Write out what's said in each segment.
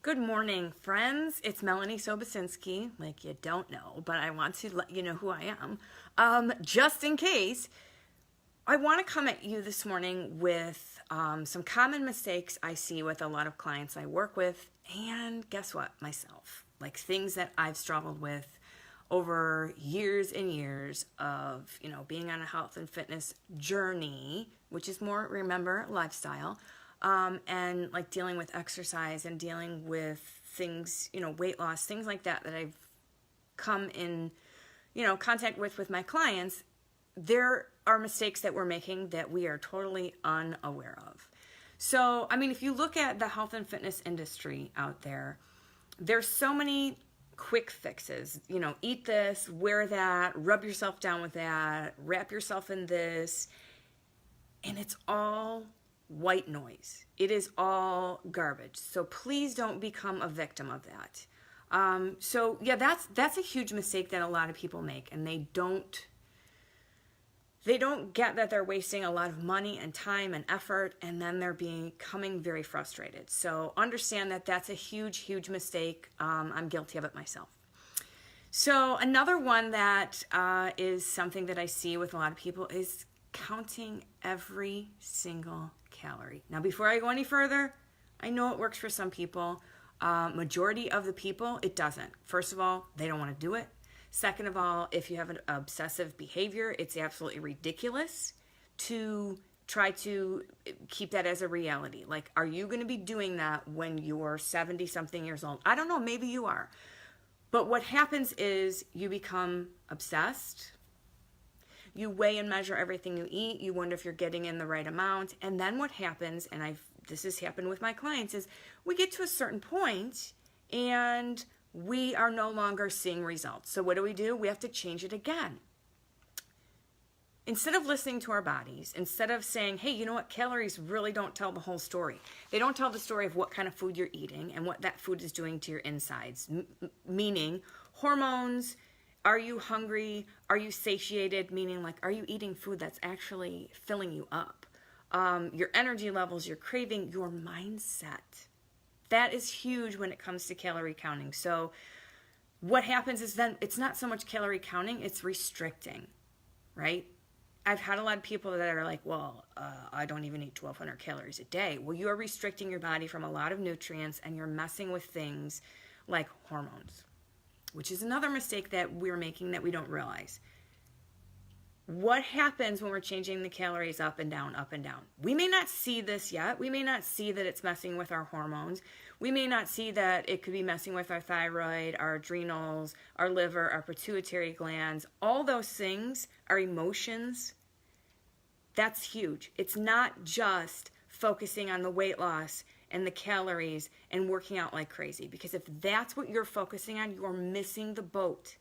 Good morning, friends. It's Melanie Sobosinski. Like you don't know, but I want to let you know who I am. Just in case, I want to come at you this morning with some common mistakes I see with a lot of clients I work with, and guess what? Myself. Like things that I've struggled with over years and years of, being on a health and fitness journey, which is more, remember, lifestyle. And like dealing with exercise and dealing with things, weight loss, things like that I've come in, contact with my clients. There are mistakes that we're making that we are totally unaware of. So, if you look at the health and fitness industry out there, there's so many quick fixes, eat this, wear that, rub yourself down with that, wrap yourself in this, and it's all white noise. It is all garbage. So please don't become a victim of that. That's a huge mistake that a lot of people make, and they don't get that they're wasting a lot of money and time and effort, and then they're becoming very frustrated. So understand that that's a huge, huge mistake. I'm guilty of it myself. So another one that is something that I see with a lot of people is counting every single calorie. Now, before I go any further, I know it works for some people. Majority of the people, it doesn't. First of all, they don't want to do it. Second of all, if you have an obsessive behavior, it's absolutely ridiculous to try to keep that as a reality. Like, are you going to be doing that when you're 70-something years old? I don't know, maybe you are. But what happens is you become obsessed. You weigh and measure everything you eat. You wonder if you're getting in the right amount. And then what happens, and this has happened with my clients, is we get to a certain point and we are no longer seeing results. So what do? We have to change it again. Instead of listening to our bodies, instead of saying, hey, you know what, calories really don't tell the whole story. They don't tell the story of what kind of food you're eating and what that food is doing to your insides, meaning hormones. Are you hungry? Are you satiated? Meaning, like, are you eating food that's actually filling you up? Your energy levels, your craving, your mindset. That is huge when it comes to calorie counting. So what happens is then it's not so much calorie counting, it's restricting, right? I've had a lot of people that are like, well, I don't even eat 1,200 calories a day. Well, you are restricting your body from a lot of nutrients, and you're messing with things like hormones, which is another mistake that we're making that we don't realize. What happens when we're changing the calories up and down, up and down? We may not see this yet. We may not see that it's messing with our hormones. We may not see that it could be messing with our thyroid, our adrenals, our liver, our pituitary glands. All those things, our emotions. That's huge. It's not just focusing on the weight loss and the calories and working out like crazy. Because if that's what you're focusing on, you're missing the boat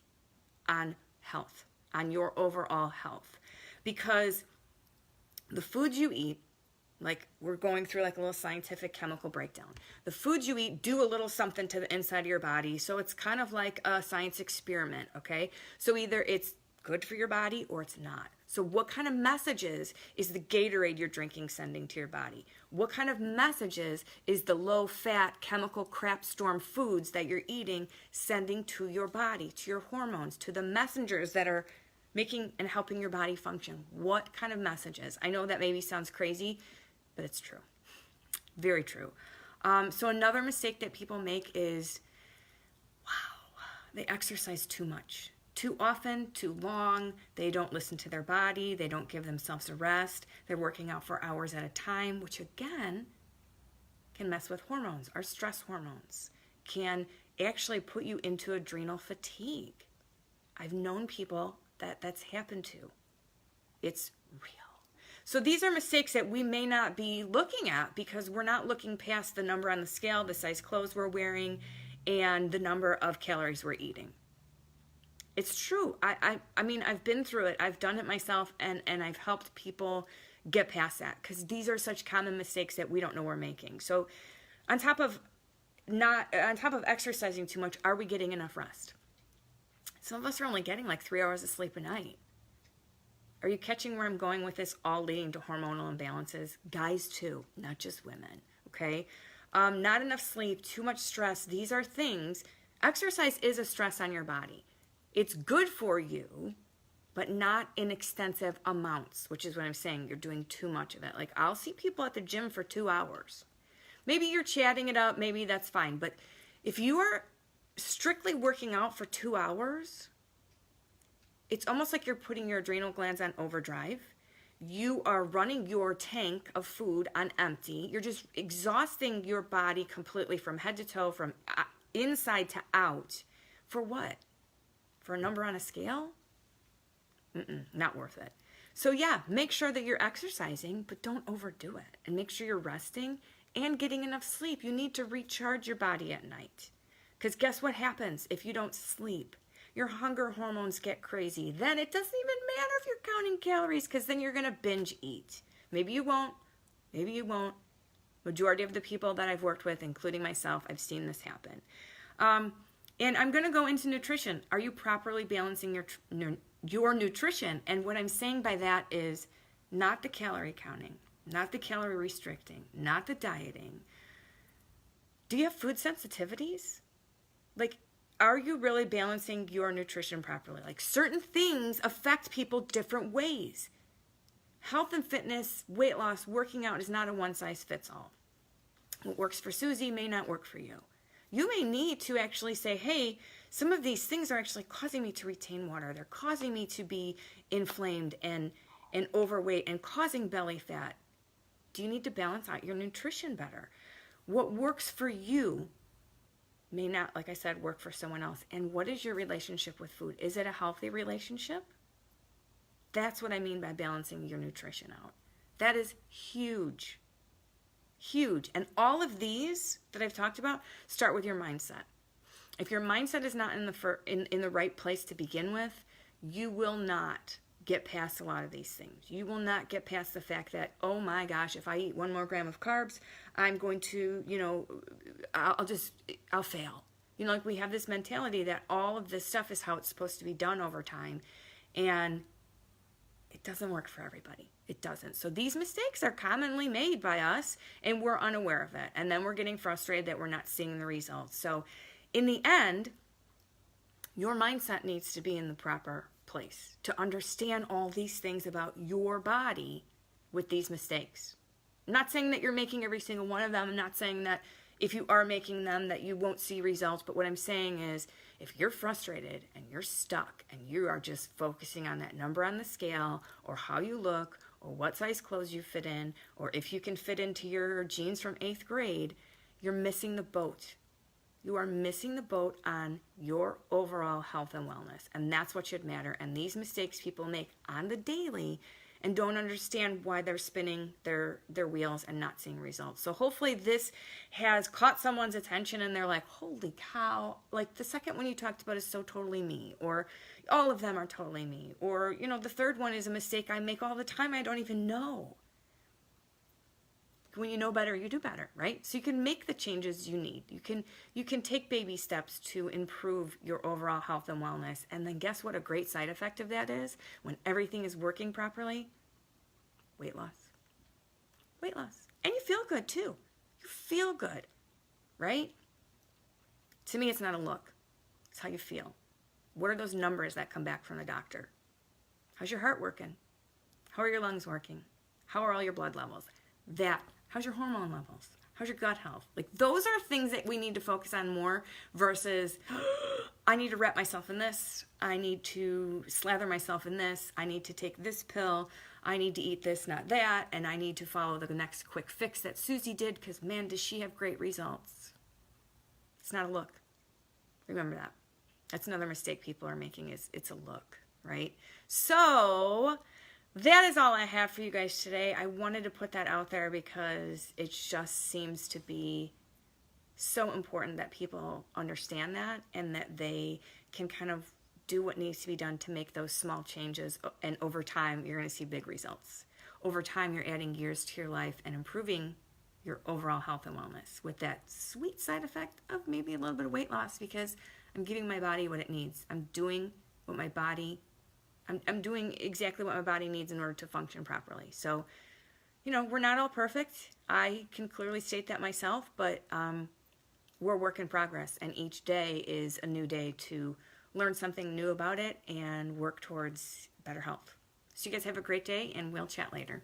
on health, on your overall health. Because the foods you eat, like we're going through like a little scientific chemical breakdown. The foods you eat do a little something to the inside of your body. So it's kind of like a science experiment, okay? So either it's good for your body or it's not. So what kind of messages is the Gatorade you're drinking sending to your body? What kind of messages is the low-fat chemical crap storm foods that you're eating sending to your body, to your hormones, to the messengers that are making and helping your body function? What kind of messages? I know that maybe sounds crazy, but it's true. Very true. So another mistake that people make is, they exercise too much. Too often, too long. They don't listen to their body. They don't give themselves a rest. They're working out for hours at a time, which again can mess with hormones. Our stress hormones can actually put you into adrenal fatigue. I've known people that's happened to. It's real. So these are mistakes that we may not be looking at because we're not looking past the number on the scale, the size clothes we're wearing, and the number of calories we're eating. It's true. I've been through it. I've done it myself, and I've helped people get past that because these are such common mistakes that we don't know we're making. So on top of exercising too much, are we getting enough rest? Some of us are only getting like 3 hours of sleep a night. Are you catching where I'm going with this? All leading to hormonal imbalances. Guys too, not just women, okay? not enough sleep, too much stress. These are things. Exercise is a stress on your body. It's good for you, but not in extensive amounts, which is what I'm saying. You're doing too much of it. Like, I'll see people at the gym for 2 hours. Maybe you're chatting it up. Maybe that's fine. But if you are strictly working out for 2 hours, it's almost like you're putting your adrenal glands on overdrive. You are running your tank of food on empty. You're just exhausting your body completely from head to toe, from inside to out. For what? For a number on a scale? Not worth it. So yeah, make sure that you're exercising, but don't overdo it. And make sure you're resting and getting enough sleep. You need to recharge your body at night. Because guess what happens if you don't sleep? Your hunger hormones get crazy. Then it doesn't even matter if you're counting calories, because then you're going to binge eat. Maybe you won't. Maybe you won't. Majority of the people that I've worked with, including myself, I've seen this happen. And I'm going to go into nutrition. Are you properly balancing your nutrition? And what I'm saying by that is not the calorie counting, not the calorie restricting, not the dieting. Do you have food sensitivities? Like, are you really balancing your nutrition properly? Like, certain things affect people different ways. Health and fitness, weight loss, working out is not a one-size-fits-all. What works for Susie may not work for you. You may need to actually say, hey, some of these things are actually causing me to retain water. They're causing me to be inflamed and overweight and causing belly fat. Do you need to balance out your nutrition better? What works for you may not, like I said, work for someone else. And what is your relationship with food? Is it a healthy relationship? That's what I mean by balancing your nutrition out. That is huge. Huge. And all of these that I've talked about start with your mindset. If your mindset is not in the right place to begin with, you will not get past a lot of these things. You will not get past the fact that, oh my gosh, if I eat 1 more gram of carbs, I'm going to, I'll fail. Like, we have this mentality that all of this stuff is how it's supposed to be done over time. And it doesn't work for everybody. It doesn't. So these mistakes are commonly made by us, and we're unaware of it. And then we're getting frustrated that we're not seeing the results. So in the end, your mindset needs to be in the proper place to understand all these things about your body with these mistakes. I'm not saying that you're making every single one of them. I'm not saying that if you are making them that you won't see results. But what I'm saying is, if you're frustrated and you're stuck and you are just focusing on that number on the scale, or how you look, or what size clothes you fit in, or if you can fit into your jeans from 8th grade, you're missing the boat. You are missing the boat on your overall health and wellness. And that's what should matter. And these mistakes people make on the daily and don't understand why they're spinning their wheels and not seeing results. So hopefully this has caught someone's attention and they're like, holy cow, like the second one you talked about is so totally me, or all of them are totally me, or, the third one is a mistake I make all the time I don't even know. When you know better, you do better, right? So you can make the changes you need. You can take baby steps to improve your overall health and wellness. And then guess what a great side effect of that is? When everything is working properly, weight loss. Weight loss. And you feel good too. You feel good, right? To me, it's not a look. It's how you feel. What are those numbers that come back from the doctor? How's your heart working? How are your lungs working? How are all your blood levels? How's your hormone levels? How's your gut health? Like, those are things that we need to focus on more versus, I need to wrap myself in this. I need to slather myself in this. I need to take this pill. I need to eat this, not that. And I need to follow the next quick fix that Susie did because, man, does she have great results. It's not a look. Remember that. That's another mistake people are making, is it's a look, right? So that is all I have for you guys today. I wanted to put that out there because it just seems to be so important that people understand that and that they can kind of do what needs to be done to make those small changes. And over time, you're going to see big results. Over time, you're adding years to your life and improving your overall health and wellness with that sweet side effect of maybe a little bit of weight loss because I'm giving my body what it needs. I'm doing what my body I'm doing exactly what my body needs in order to function properly. So we're not all perfect. I can clearly state that myself, but we're a work in progress, and each day is a new day to learn something new about it and work towards better health. So you guys have a great day, and we'll chat later.